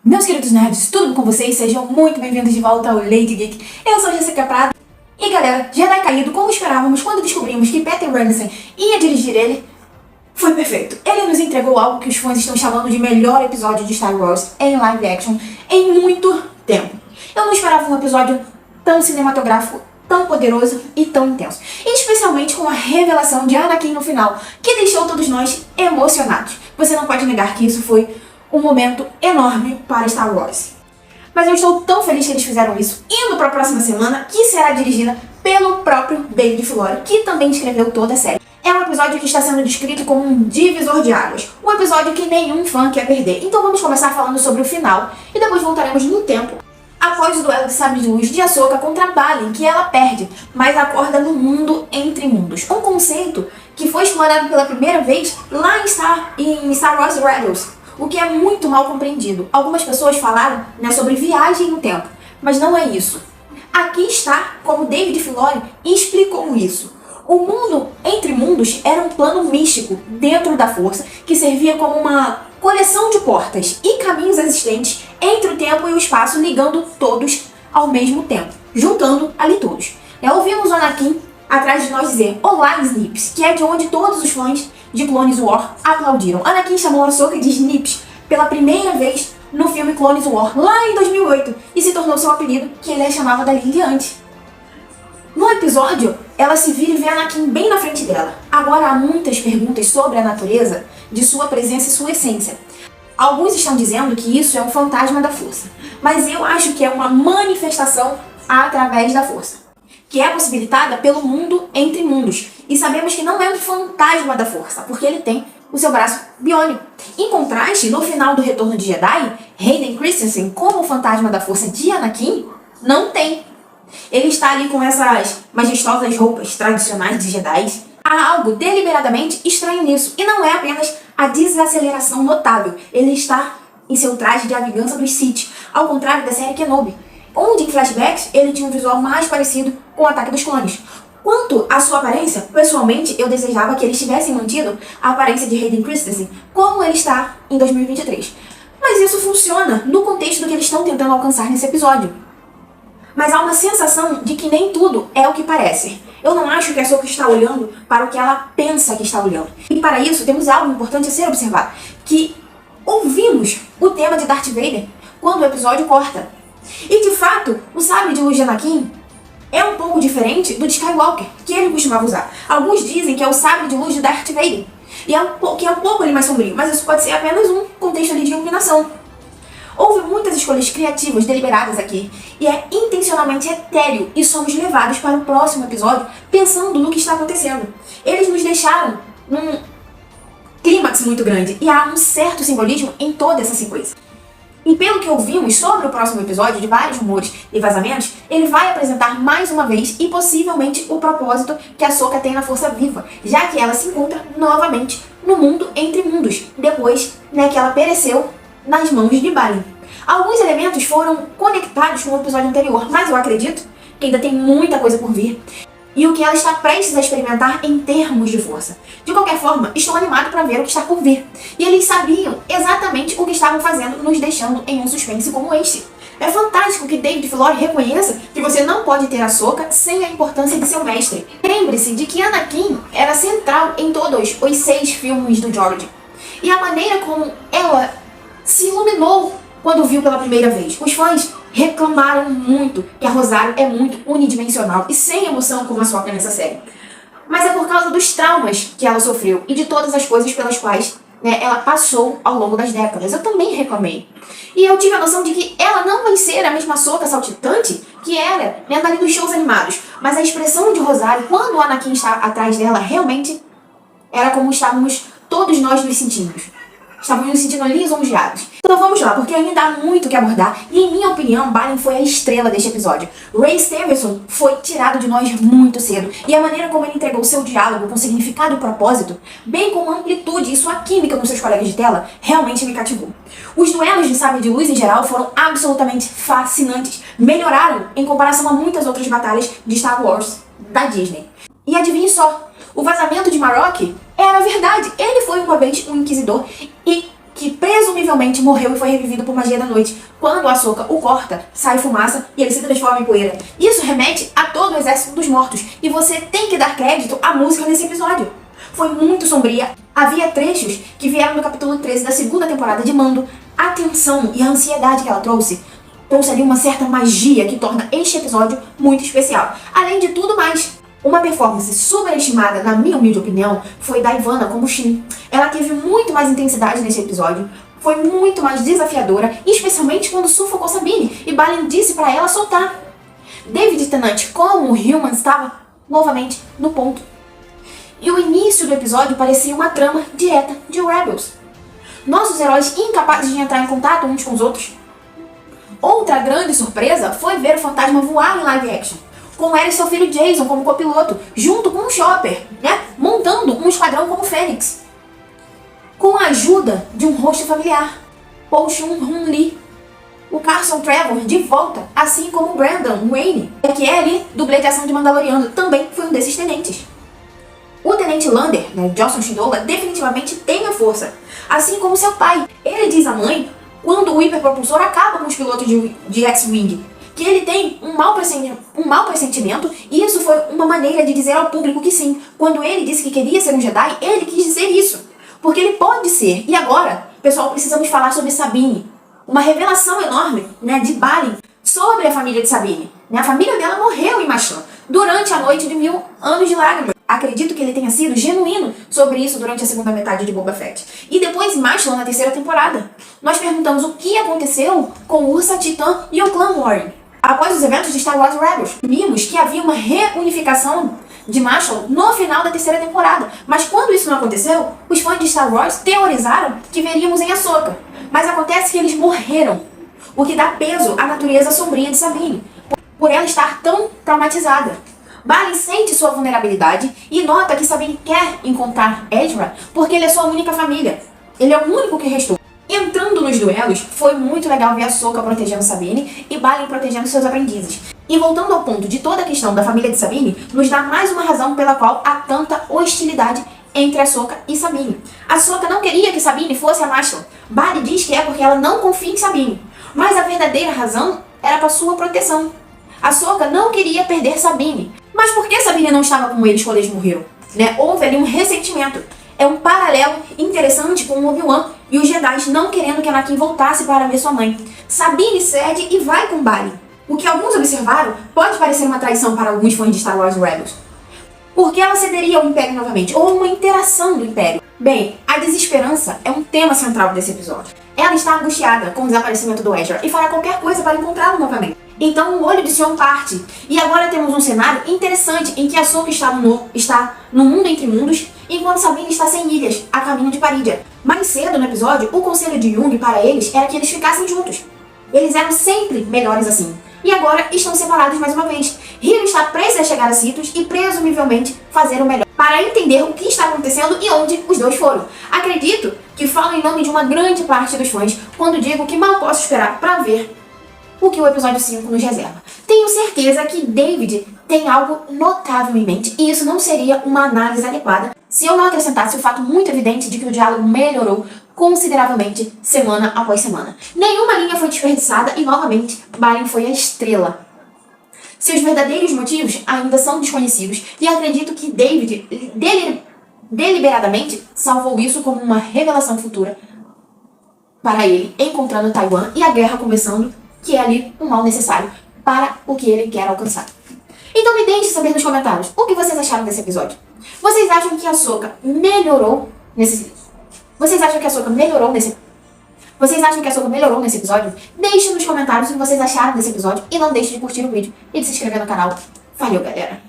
Meus queridos nerds, tudo bom com vocês? Sejam muito bem-vindos de volta ao Lady Geek. Eu sou Jéssica Prado. E galera, Jedi Caído, como esperávamos quando descobrimos que Peter Ramsey ia dirigir ele, foi perfeito. Ele nos entregou algo que os fãs estão chamando de melhor episódio de Star Wars em live action em muito tempo. Eu não esperava um episódio tão cinematográfico, tão poderoso e tão intenso. Especialmente com a revelação de Anakin no final, que deixou todos nós emocionados. Você não pode negar que isso foi um momento enorme para Star Wars. Mas eu estou tão feliz que eles fizeram isso, indo para a próxima semana, que será dirigida pelo próprio David Filoni, que também escreveu toda a série. É um episódio que está sendo descrito como um divisor de águas, um episódio que nenhum fã quer perder. Então vamos começar falando sobre o final, e depois voltaremos no tempo, após o duelo de sabre de luz de Ahsoka contra Balin, que ela perde, mas acorda no mundo entre mundos. Um conceito que foi explorado pela primeira vez lá em Star Wars Rebels, o que é muito mal compreendido. Algumas pessoas falaram, sobre viagem no tempo, mas não é isso. Aqui está como David Filoni explicou isso. O mundo entre mundos era um plano místico dentro da força que servia como uma coleção de portas e caminhos existentes entre o tempo e o espaço, ligando todos ao mesmo tempo, juntando ali todos. Ouvimos o Anakin atrás de nós dizer "Olá, Snips", que é de onde todos os fãs de Clone Wars aplaudiram. Anakin chamou Ahsoka de Snips pela primeira vez no filme Clone Wars, lá em 2008, e se tornou seu apelido, que ele chamava dali em diante. No episódio, ela se vira e vê Anakin bem na frente dela. Agora há muitas perguntas sobre a natureza de sua presença e sua essência. Alguns estão dizendo que isso é um fantasma da força, mas eu acho que é uma manifestação através da força, que é possibilitada pelo mundo entre mundos. E sabemos que não é um fantasma da força, porque ele tem o seu braço biônico. Em contraste, no final do Retorno de Jedi, Hayden Christensen, como o fantasma da força de Anakin, não tem. Ele está ali com essas majestosas roupas tradicionais de Jedi. Há algo deliberadamente estranho nisso, e não é apenas a desaceleração notável. Ele está em seu traje de a vingança dos Sith, ao contrário da série Kenobi, onde em flashbacks ele tinha um visual mais parecido com o Ataque dos Clones. Quanto à sua aparência, pessoalmente eu desejava que eles tivessem mantido a aparência de Hayden Christensen como ele está em 2023. Mas isso funciona no contexto do que eles estão tentando alcançar nesse episódio. Mas há uma sensação de que nem tudo é o que parece. Eu não acho que a Ahsoka está olhando para o que ela pensa que está olhando. E para isso temos algo importante a ser observado, que ouvimos o tema de Darth Vader quando o episódio corta. E de fato, o sabre de luz de Anakin é um pouco diferente do de Skywalker, que ele costumava usar. Alguns dizem que é o sabre de luz de Darth Vader, e que é um pouco ali mais sombrio, mas isso pode ser apenas um contexto ali de iluminação. Houve muitas escolhas criativas deliberadas aqui, e é intencionalmente etéreo, e somos levados para o próximo episódio pensando no que está acontecendo. Eles nos deixaram num clímax muito grande, e há um certo simbolismo em toda essa sequência. E pelo que ouvimos sobre o próximo episódio, de vários rumores e vazamentos, ele vai apresentar mais uma vez e possivelmente o propósito que a Ahsoka tem na Força Viva, já que ela se encontra novamente no mundo entre mundos, depois que ela pereceu nas mãos de Balin. Alguns elementos foram conectados com o episódio anterior, mas eu acredito que ainda tem muita coisa por vir, e o que ela está prestes a experimentar em termos de força. De qualquer forma, estou animado para ver o que está por vir. E eles sabiam exatamente o que estavam fazendo, nos deixando em um suspense como este. É fantástico que David Filoni reconheça que você não pode ter Ahsoka sem a importância de seu mestre. Lembre-se de que Anakin era central em todos os 6 filmes do George. E a maneira como ela se iluminou quando viu pela primeira vez. Os fãs reclamaram muito que a Rosário é muito unidimensional e sem emoção como a Ahsoka nessa série. Mas é por causa dos traumas que ela sofreu e de todas as coisas pelas quais ela passou ao longo das décadas. Eu também reclamei. E eu tive a noção de que ela não vai ser a mesma Ahsoka saltitante que era ali dos shows animados. Mas a expressão de Rosário, quando o Anakin está atrás dela, realmente era como estávamos todos nós nos sentindo. Estávamos nos sentindo lisonjeados. Então vamos lá, porque ainda há muito que abordar, e em minha opinião, Balin foi a estrela deste episódio. Ray Stevenson foi tirado de nós muito cedo, e a maneira como ele entregou seu diálogo com significado e propósito, bem como a amplitude e sua química com seus colegas de tela, realmente me cativou. Os duelos de sabre de luz em geral foram absolutamente fascinantes, melhoraram em comparação a muitas outras batalhas de Star Wars da Disney. E adivinhe só, o vazamento de Marrok era verdade. Ele foi uma vez um inquisidor e que presumivelmente morreu e foi revivido por magia da noite. Quando a Ahsoka o corta, sai fumaça e ele se transforma em poeira. Isso remete a todo o exército dos mortos. E você tem que dar crédito à música nesse episódio. Foi muito sombria. Havia trechos que vieram do capítulo 13 da segunda temporada de Mando. A tensão e a ansiedade que ela trouxe ali uma certa magia que torna este episódio muito especial. Além de tudo mais, uma performance superestimada, na minha humilde opinião, foi da Ivana como Shin. Ela teve muito mais intensidade nesse episódio, foi muito mais desafiadora, especialmente quando sufocou Sabine e Balin disse pra ela soltar. David Tennant, como Human, estava novamente no ponto. E o início do episódio parecia uma trama direta de Rebels. Nossos heróis incapazes de entrar em contato uns com os outros. Outra grande surpresa foi ver o fantasma voar em live action, com ela e seu filho Jason como copiloto, junto com o Chopper, montando um esquadrão como Fênix. Com a ajuda de um rosto familiar, Paul Shun-Hun Lee, o Carson Trevor de volta, assim como Brandon Wayne, que é ali dublê de ação de Mandaloriano, também foi um desses tenentes. O tenente Lander, Josson Shindola, definitivamente tem a força, assim como seu pai. Ele diz à mãe, quando o hiperpropulsor acaba com os pilotos de X-Wing, que ele tem um mau pressentimento, e isso foi uma maneira de dizer ao público que sim. Quando ele disse que queria ser um Jedi, ele quis dizer isso. Porque ele pode ser. E agora, pessoal, precisamos falar sobre Sabine. Uma revelação enorme, de Balin sobre a família de Sabine. A família dela morreu em Machan, durante a noite de 1000 anos de lágrimas. Acredito que ele tenha sido genuíno sobre isso durante a segunda metade de Boba Fett. E depois Machan na terceira temporada. Nós perguntamos o que aconteceu com Ursa, Titã e o clã Warren. Após os eventos de Star Wars Rebels, vimos que havia uma reunificação de Machan no final da terceira temporada. Mas quando isso não aconteceu, os fãs de Star Wars teorizaram que veríamos em Ahsoka. Mas acontece que eles morreram, o que dá peso à natureza sombria de Sabine, por ela estar tão traumatizada. Balin sente sua vulnerabilidade e nota que Sabine quer encontrar Ezra porque ele é sua única família. Ele é o único que restou. Entrando nos duelos, foi muito legal ver Ahsoka protegendo Sabine e Balin protegendo seus aprendizes. E voltando ao ponto de toda a questão da família de Sabine, nos dá mais uma razão pela qual há tanta hostilidade entre Ahsoka e Sabine. Ahsoka não queria que Sabine fosse a Machan. Balin diz que é porque ela não confia em Sabine. Mas a verdadeira razão era para sua proteção. Ahsoka não queria perder Sabine. Mas por que Sabine não estava com eles quando eles morreram? Houve ali um ressentimento. É um paralelo interessante com o Obi-Wan e os Jedi não querendo que Anakin voltasse para ver sua mãe. Sabine cede e vai com Balin. O que alguns observaram pode parecer uma traição para alguns fãs de Star Wars Rebels. Porque ela cederia ao Império novamente, ou uma interação do Império. Bem, a desesperança é um tema central desse episódio. Ela está angustiada com o desaparecimento do Ezra e fará qualquer coisa para encontrá-lo novamente. Então o olho de Sion parte. E agora temos um cenário interessante em que Ahsoka está no mundo entre mundos, enquanto Sabine está sem ilhas, a caminho de Parídia. Mais cedo no episódio, o conselho de Jung para eles era que eles ficassem juntos. Eles eram sempre melhores assim. E agora estão separados mais uma vez. Hiro está prestes a chegar a Citos e presumivelmente fazer o melhor para entender o que está acontecendo e onde os dois foram. Acredito que falo em nome de uma grande parte dos fãs quando digo que mal posso esperar para ver o que o episódio 5 nos reserva. Tenho certeza que David tem algo notável em mente e isso não seria uma análise adequada se eu não acrescentasse o fato muito evidente de que o diálogo melhorou consideravelmente semana após semana. Nenhuma linha foi desperdiçada e novamente Balin foi a estrela. Seus verdadeiros motivos ainda são desconhecidos e acredito que David deliberadamente salvou isso como uma revelação futura para ele, encontrando Taiwan e a guerra começando, que é ali um mal necessário para o que ele quer alcançar. Então me deixe saber nos comentários o que vocês acharam desse episódio. Vocês acham que a Ahsoka melhorou nesse episódio? Deixe nos comentários o que vocês acharam desse episódio e não deixe de curtir o vídeo e de se inscrever no canal. Valeu, galera!